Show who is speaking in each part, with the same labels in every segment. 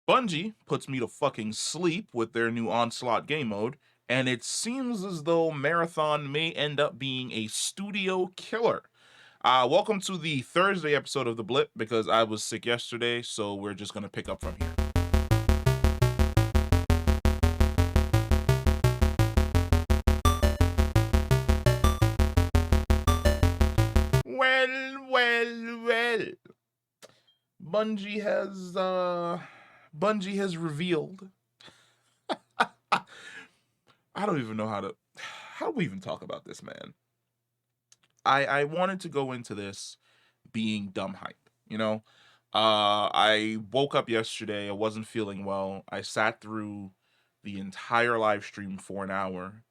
Speaker 1: Bungie puts me to fucking sleep with their new Onslaught game mode, and it seems as though Marathon may end up being a studio killer. Welcome to the Thursday episode of the Blip because I was sick yesterday, so we're just gonna pick up from here. Well. Bungie has Bungie has revealed. I don't even know how do we even talk about this, man. I wanted to go into this being dumb hype, you know? I woke up yesterday, I wasn't feeling well. I sat through the entire live stream for an hour.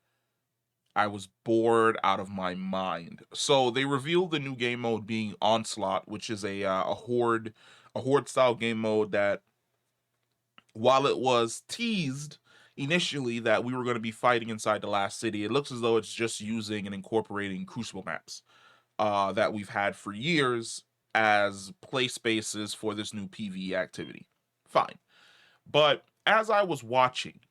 Speaker 1: I was bored out of my mind. So they revealed the new game mode being Onslaught, which is a horde style game mode that, while it was teased initially that we were going to be fighting inside the last city, it looks as though it's just using and incorporating Crucible maps that we've had for years as play spaces for this new PvE activity. Fine. But as I was watching,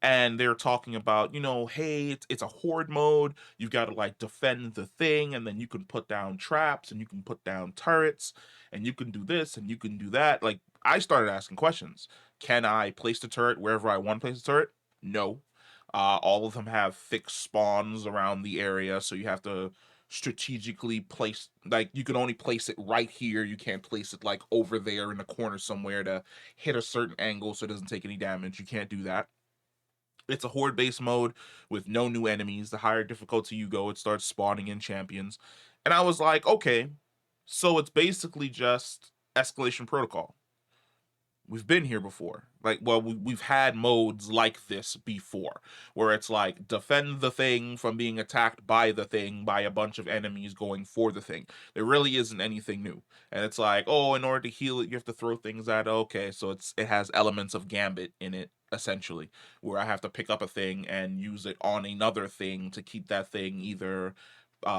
Speaker 1: and they're talking about, hey, it's a horde mode. You've got to like defend the thing, and then you can put down traps, and you can put down turrets, and you can do this, and you can do that. Like, I started asking questions. Can I place the turret wherever I want to place the turret? No. All of them have fixed spawns around the area, so you have to strategically place, like, you can only place it right here. You can't place it like over there in the corner somewhere to hit a certain angle so it doesn't take any damage. You can't do that. It's a horde based mode with no new enemies. The higher difficulty you go, it starts spawning in champions. And I was like, okay, so it's basically just escalation protocol. We've been here before. Like, well, we've had modes like this before, where it's like defend the thing from being attacked by the thing by a bunch of enemies going for the thing. There really isn't anything new. And it's like, oh, in order to heal it, you have to throw things at it. Okay, so it has elements of Gambit in it, essentially, where I have to pick up a thing and use it on another thing to keep that thing either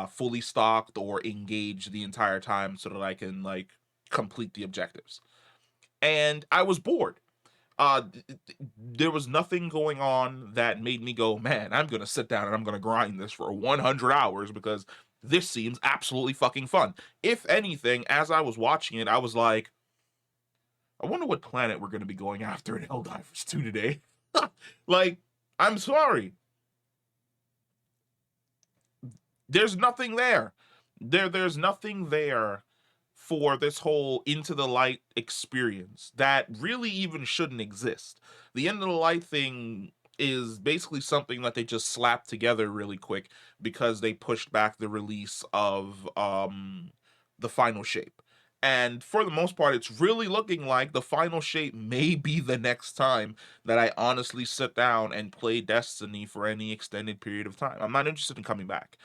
Speaker 1: fully stocked or engaged the entire time so that I can like complete the objectives. And I was bored. There was nothing going on that made me go, man, I'm gonna sit down and I'm gonna grind this for 100 hours because this seems absolutely fucking fun. If anything, as I was watching it, I was like, I wonder what planet we're gonna be going after in Helldivers 2 today. Like, I'm sorry. There's nothing there. There's nothing there for this whole Into the Light experience that really even shouldn't exist. The Into the Light thing is basically something that they just slapped together really quick because they pushed back the release of the final shape. And for the most part, it's really looking like the final shape may be the next time that I honestly sit down and play Destiny for any extended period of time. I'm not interested in coming back.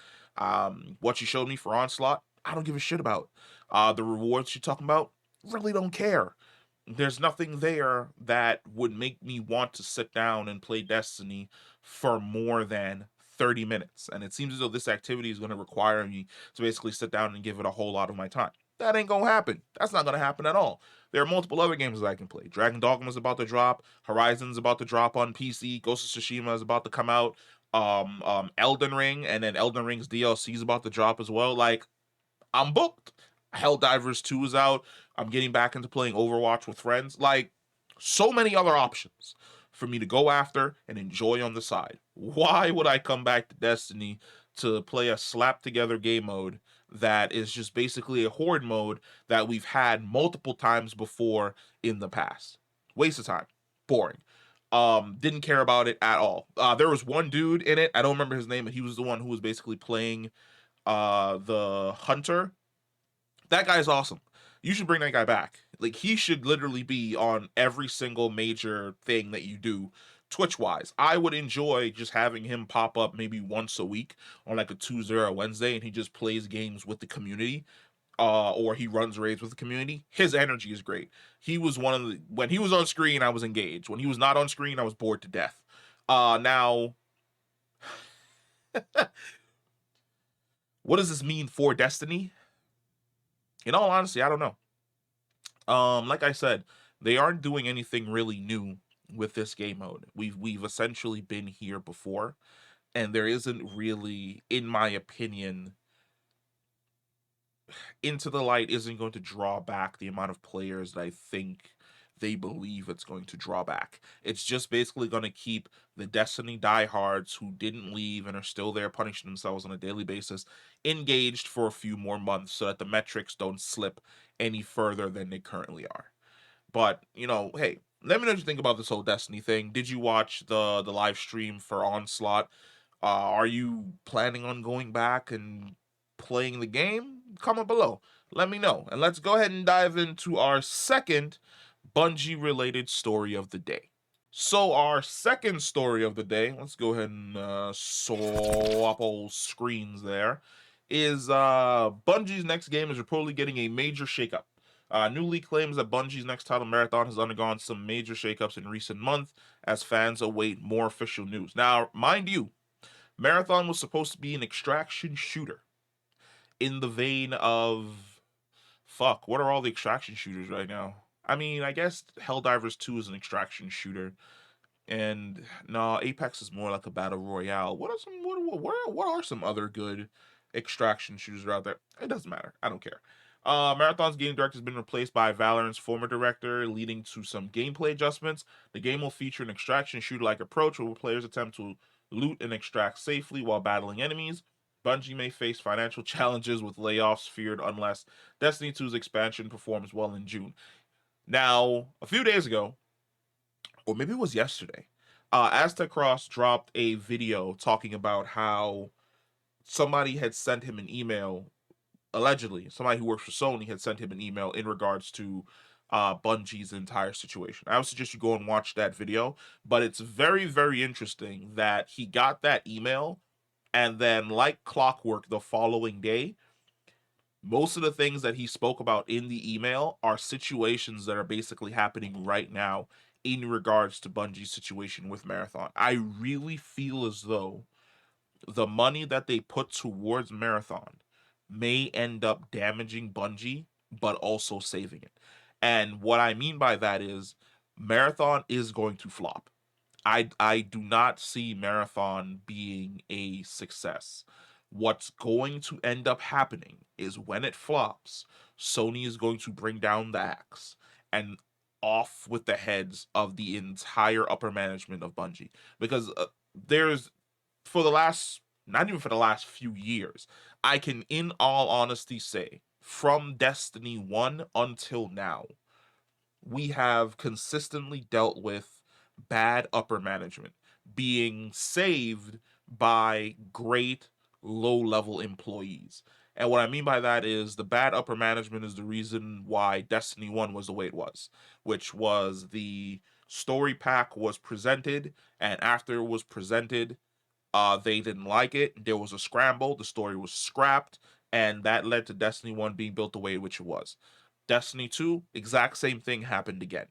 Speaker 1: What you showed me for Onslaught, I don't give a shit about. The rewards you're talking about, really don't care. There's nothing there that would make me want to sit down and play Destiny for more than 30 minutes. And it seems as though this activity is going to require me to basically sit down and give it a whole lot of my time. That ain't gonna happen. That's not gonna happen at all. There are multiple other games that I can play. Dragon Dogma is about to drop. Horizon's about to drop on PC. Ghost of Tsushima is about to come out. Elden Ring, and then Elden Ring's DLC is about to drop as well. Like, I'm booked. Helldivers 2 is out. I'm getting back into playing Overwatch with friends. Like, so many other options for me to go after and enjoy on the side. Why would I come back to Destiny to play a slap together game mode that is just basically a horde mode that we've had multiple times before in the past? Waste of time. Boring. Didn't care about it at all. There was one dude in it, I don't remember his name, but he was the one who was basically playing the hunter. That guy's awesome. You should bring that guy back. Like, he should literally be on every single major thing that you do Twitch wise. I would enjoy just having him pop up maybe once a week on like a Tuesday or a Wednesday, and he just plays games with the community. Or he runs raids with the community. His energy is great. He was one of the, when he was on screen, I was engaged. When he was not on screen, I was bored to death. Now, what does this mean for Destiny? In all honesty, I don't know. Like I said, They aren't doing anything really new with this game mode. We've essentially been here before, and there isn't really, in my opinion, Into the Light isn't going to draw back the amount of players that I think they believe it's going to draw back. It's just basically going to keep the Destiny diehards who didn't leave and are still there punishing themselves on a daily basis engaged for a few more months so that the metrics don't slip any further than they currently are. But hey, let me know what you think about this whole Destiny thing. Did you watch the live stream for Onslaught? Are you planning on going back and playing the game? Comment below. Let me know. And let's go ahead and dive into our second Bungie related story of the day. So our second story of the day, let's go ahead and swap old screens there, is Bungie's next game is reportedly getting a major shakeup. New leak claims that Bungie's next title, Marathon, has undergone some major shakeups in recent months as fans await more official news. Now, mind you, Marathon was supposed to be an extraction shooter in the vein of fuck, what are all the extraction shooters right now? I mean, I guess Helldivers 2 is an extraction shooter. And no, Apex is more like a battle royale. What are some other good extraction shooters out there? It doesn't matter. I don't care. Marathon's game director has been replaced by Valorant's former director, leading to some gameplay adjustments. The game will feature an extraction shooter-like approach where players attempt to loot and extract safely while battling enemies. Bungie may face financial challenges with layoffs feared unless Destiny 2's expansion performs well in June. Now, a few days ago, or maybe it was yesterday, Aztec Cross dropped a video talking about how somebody had sent him an email, allegedly, somebody who works for Sony had sent him an email in regards to Bungie's entire situation. I would suggest you go and watch that video, but it's very, very interesting that he got that email, and then, like clockwork, the following day, most of the things that he spoke about in the email are situations that are basically happening right now in regards to Bungie's situation with Marathon. I really feel as though the money that they put towards Marathon may end up damaging Bungie, but also saving it. And what I mean by that is Marathon is going to flop. I do not see Marathon being a success. What's going to end up happening is when it flops, Sony is going to bring down the axe and off with the heads of the entire upper management of Bungie. Because there's, for the last, not even for the last few years, I can, in all honesty, say from Destiny 1 until now, we have consistently dealt with bad upper management being saved by great low level employees. And what I mean by that is the bad upper management is the reason why Destiny 1 was the way it was, which was the story pack was presented, and after it was presented, they didn't like it. There was a scramble, the story was scrapped, and that led to Destiny 1 being built the way which it was. Destiny 2, exact same thing happened again.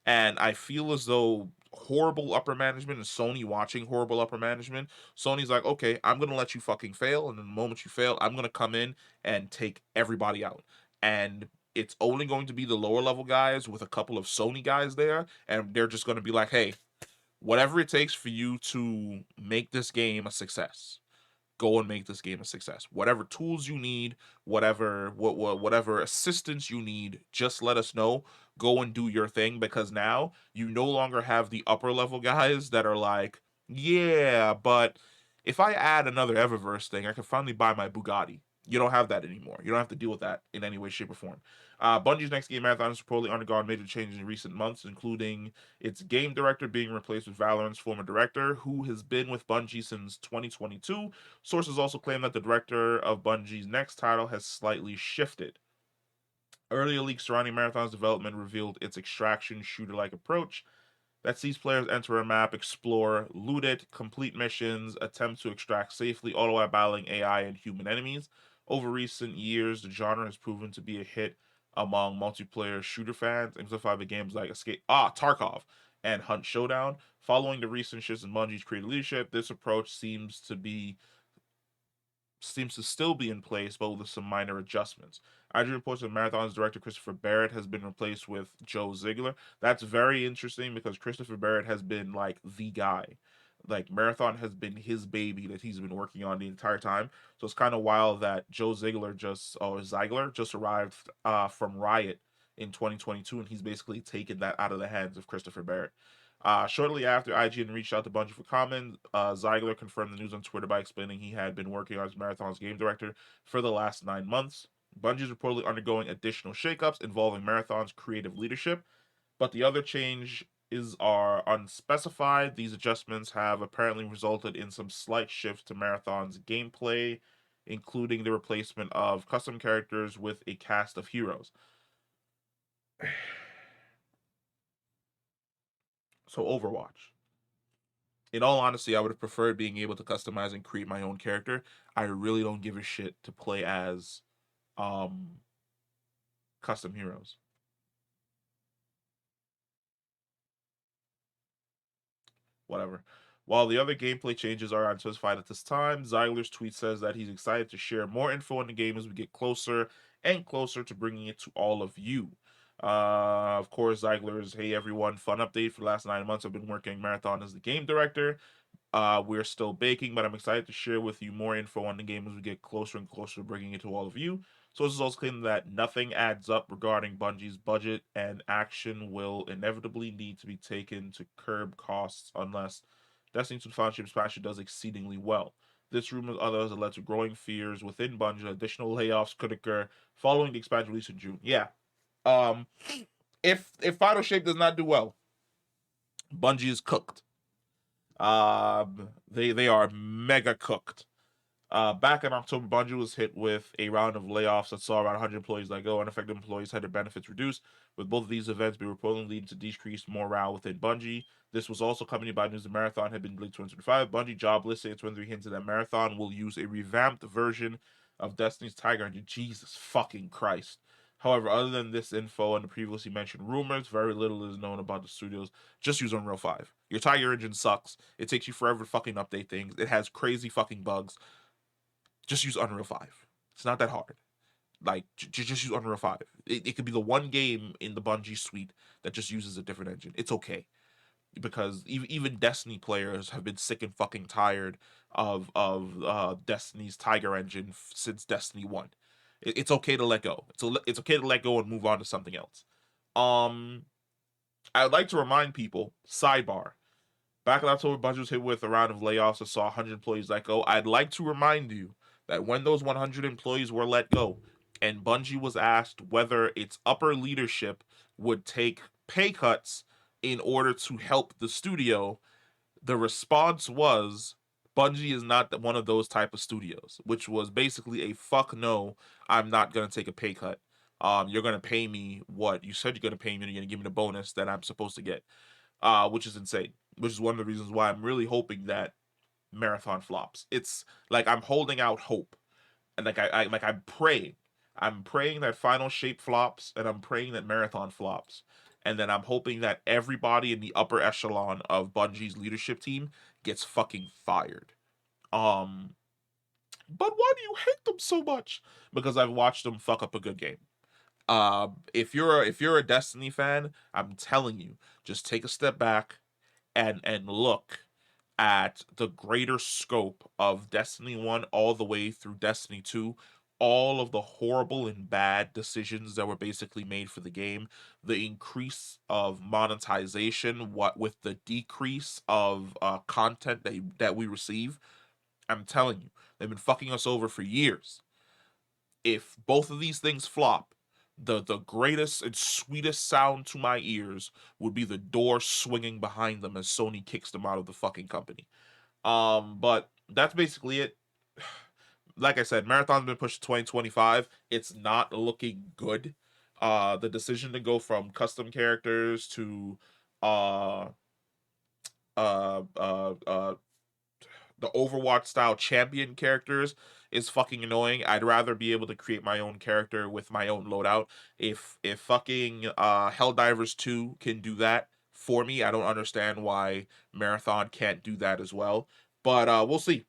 Speaker 1: And I feel as though horrible upper management and Sony watching horrible upper management, Sony's like, okay, I'm going to let you fucking fail. And then the moment you fail, I'm going to come in and take everybody out. And it's only going to be the lower level guys with a couple of Sony guys there. And they're just going to be like, hey, whatever it takes for you to make this game a success, go and make this game a success. Whatever tools you need, whatever assistance you need, just let us know. Go and do your thing, because now you no longer have the upper level guys that are like, yeah, but if I add another Eververse thing, I can finally buy my Bugatti. You don't have that anymore. You don't have to deal with that in any way, shape, or form. Bungie's next game, Marathon, has reportedly undergone major changes in recent months, including its game director being replaced with Valorant's former director, who has been with Bungie since 2022. Sources also claim that the director of Bungie's next title has slightly shifted. Earlier leaks surrounding Marathon's development revealed its extraction shooter-like approach that sees players enter a map, explore, loot it, complete missions, attempt to extract safely, all while battling AI and human enemies. Over recent years, the genre has proven to be a hit among multiplayer shooter fans, exemplified by games like Tarkov and Hunt Showdown. Following the recent shifts in Bungie's creative leadership, this approach seems to still be in place, but with some minor adjustments. IG reports that Marathon's director Christopher Barrett has been replaced with Joe Ziegler. That's very interesting because Christopher Barrett has been like the guy. Like Marathon has been his baby that he's been working on the entire time. So it's kind of wild that Joe Ziegler just arrived from Riot in 2022, and he's basically taken that out of the hands of Christopher Barrett. Shortly after IGN reached out to Bungie for comment, Ziegler confirmed the news on Twitter by explaining he had been working on as Marathon's game director for the last 9 months. Bungie is reportedly undergoing additional shakeups involving Marathon's creative leadership, but the other changes are unspecified. These adjustments have apparently resulted in some slight shifts to Marathon's gameplay, including the replacement of custom characters with a cast of heroes. So, Overwatch. In all honesty, I would have preferred being able to customize and create my own character. I really don't give a shit to play as um custom heroes. Whatever. While the other gameplay changes are unspecified at this time, Zyler's tweet says that he's excited to share more info on the game as we get closer and closer to bringing it to all of you. Of course, Zyler's hey everyone, fun update for the last 9 months. I've been working Marathon as the game director. We're still baking, but I'm excited to share with you more info on the game as we get closer and closer to bringing it to all of you. So this is also claiming that nothing adds up regarding Bungie's budget, and action will inevitably need to be taken to curb costs unless Destiny 2 Foundation expansion does exceedingly well. This rumor and others have led to growing fears within Bungie. Additional layoffs could occur following the expansion release in June. Yeah. Um, if Final Shape does not do well, Bungie is cooked. They are mega cooked. Back in October, Bungie was hit with a round of layoffs that saw around 100 employees let go. Unaffected employees had their benefits reduced, with both of these events being reportedly leading to decreased morale within Bungie. This was also accompanied by news that Marathon had been leaked 2025. Bungie job listing in 23 hinted that Marathon will use a revamped version of Destiny's Tiger Engine. Jesus fucking Christ. However, other than this info and the previously mentioned rumors, very little is known about the studios. Just use Unreal 5. Your Tiger Engine sucks. It takes you forever to fucking update things. It has crazy fucking bugs. Just use Unreal 5. It's not that hard. Like, just use Unreal 5. It could be the one game in the Bungie suite that just uses a different engine. It's okay. Because even Destiny players have been sick and fucking tired of Destiny's Tiger engine since Destiny 1. It's okay to let go. It's okay to let go and move on to something else. Um, I would like to remind people, sidebar, back in October, Bungie was hit with a round of layoffs that saw 100 employees let go. I'd like to remind you that when those 100 employees were let go, and Bungie was asked whether its upper leadership would take pay cuts in order to help the studio, the response was Bungie is not one of those type of studios, which was basically a fuck no, I'm not gonna take a pay cut. You're gonna pay me what you said you're gonna pay me, and you're gonna give me the bonus that I'm supposed to get, which is insane. Which is one of the reasons why I'm really hoping that Marathon flops. It's like I'm holding out hope, and I'm praying. I'm praying that Final Shape flops, and I'm praying that Marathon flops, and then I'm hoping that everybody in the upper echelon of Bungie's leadership team gets fucking fired. Um, but why do you hate them so much? Because I've watched them fuck up a good game. If you're a Destiny fan, I'm telling you, just take a step back and look at the greater scope of Destiny 1 all the way through Destiny 2, all of the horrible and bad decisions that were basically made for the game, the increase of monetization, what with the decrease of content that we receive. I'm telling you, they've been fucking us over for years. If both of these things flop, the greatest and sweetest sound to my ears would be the door swinging behind them as Sony kicks them out of the fucking company. But that's basically it. Like I said, Marathon's been pushed to 2025. It's not looking good. The decision to go from custom characters to uh uh uh uh the Overwatch style champion characters is fucking annoying. I'd rather be able to create my own character with my own loadout. If fucking Helldivers 2 can do that for me, I don't understand why Marathon can't do that as well. But we'll see.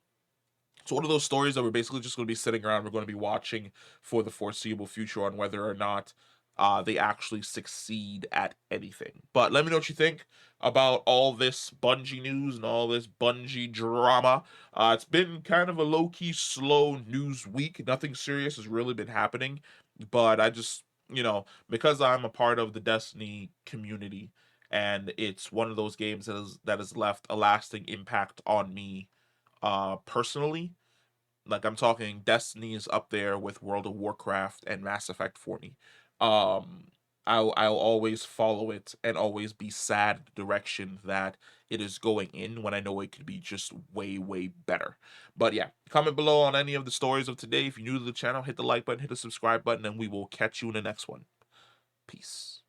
Speaker 1: It's one of those stories that we're basically just going to be sitting around. We're going to be watching for the foreseeable future on whether or not they actually succeed at anything. But let me know what you think about all this Bungie news and all this Bungie drama. It's been kind of a low key, slow news week. Nothing serious has really been happening. But I just, because I'm a part of the Destiny community, and it's one of those games that has left a lasting impact on me personally. Like, I'm talking Destiny is up there with World of Warcraft and Mass Effect for me. um I'll always follow it and always be sad the direction that it is going in, when I know it could be just way, way better. But yeah, comment below on any of the stories of today. If you're new to the channel, hit the like button, hit the subscribe button, and we will catch you in the next one. Peace.